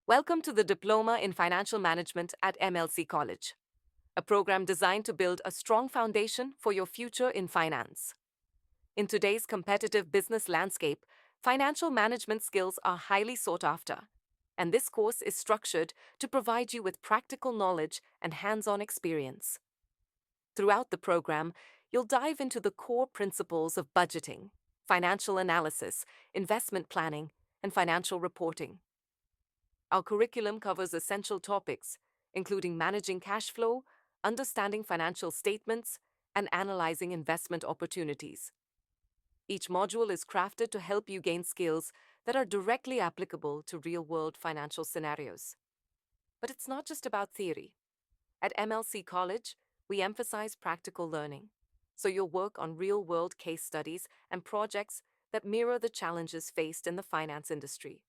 Welcome to the Diploma in Financial Management at MLC College, a program designed to build a strong foundation for your future in finance. In today's competitive business landscape, financial management skills are highly sought after, and this course is structured to provide you with practical knowledge and hands-on experience. Throughout the program, you'll dive into the core principles of budgeting, financial analysis, investment planning, and financial reporting. Our curriculum covers essential topics, including managing cash flow, understanding financial statements, and analyzing investment opportunities. Each module is crafted to help you gain skills that are directly applicable to real-world financial scenarios. But it's not just about theory. At MLC College, we emphasize practical learning, so you'll work on real-world case studies and projects that mirror the challenges faced in the finance industry.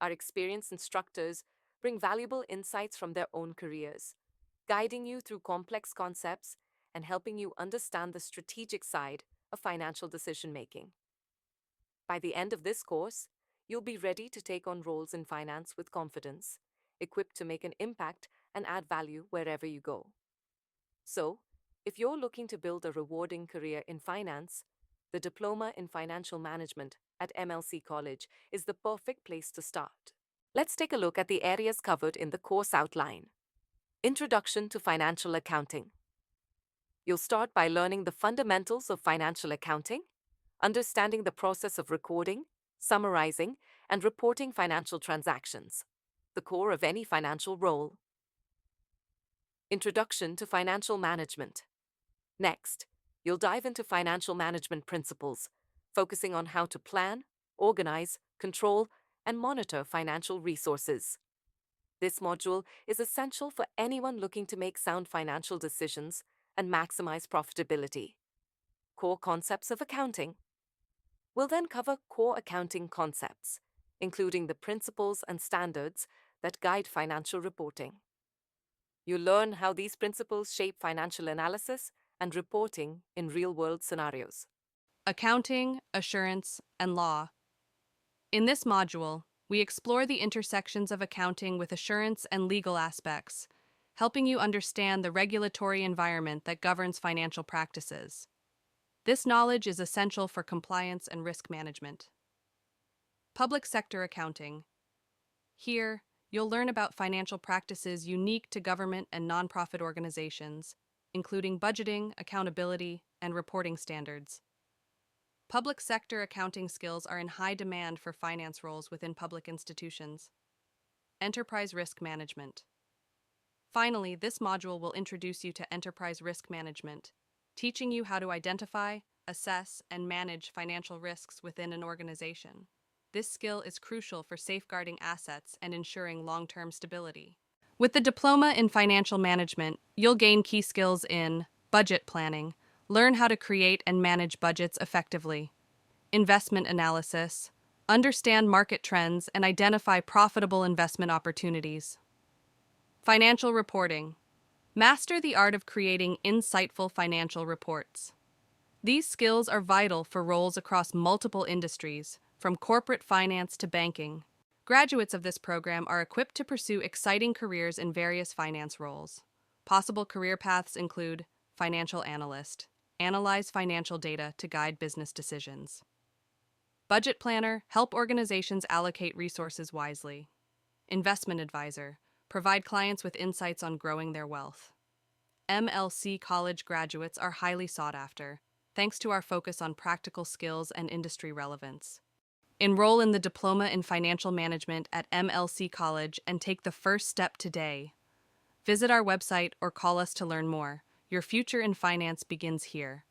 Our experienced instructors bring valuable insights from their own careers, guiding you through complex concepts and helping you understand the strategic side of financial decision-making. By the end of this course, you'll be ready to take on roles in finance with confidence, equipped to make an impact and add value wherever you go. So, if you're looking to build a rewarding career in finance, the Diploma in Financial Management at MLC College is the perfect place to start. Let's take a look at the areas covered in the course outline. Introduction to Financial Accounting. You'll start by learning the fundamentals of financial accounting, understanding the process of recording, summarizing, and reporting financial transactions, the core of any financial role. Introduction to Financial Management. Next, you'll dive into financial management principles, focusing on how to plan, organize, control, and monitor financial resources. This module is essential for anyone looking to make sound financial decisions and maximize profitability. Core concepts of accounting. We'll then cover core accounting concepts, including the principles and standards that guide financial reporting. You'll learn how these principles shape financial analysis and reporting in real-world scenarios. Accounting, Assurance, and Law. In this module, we explore the intersections of accounting with assurance and legal aspects, helping you understand the regulatory environment that governs financial practices. This knowledge is essential for compliance and risk management. Public sector accounting. Here, you'll learn about financial practices unique to government and nonprofit organizations, including budgeting, accountability, and reporting standards. Public sector accounting skills are in high demand for finance roles within public institutions. Enterprise risk management. Finally, this module will introduce you to enterprise risk management, teaching you how to identify, assess, and manage financial risks within an organization. This skill is crucial for safeguarding assets and ensuring long-term stability. With the Diploma in Financial Management, you'll gain key skills in budget planning, learn how to create and manage budgets effectively, investment analysis, understand market trends and identify profitable investment opportunities. Financial reporting. Master the art of creating insightful financial reports. These skills are vital for roles across multiple industries, from corporate finance to banking. Graduates of this program are equipped to pursue exciting careers in various finance roles. Possible career paths include financial analyst, analyze financial data to guide business decisions. Budget planner, help organizations allocate resources wisely. Investment advisor, provide clients with insights on growing their wealth. MLC College graduates are highly sought after, thanks to our focus on practical skills and industry relevance. Enroll in the Diploma in Financial Management at MLC College and take the first step today. Visit our website or call us to learn more. Your future in finance begins here.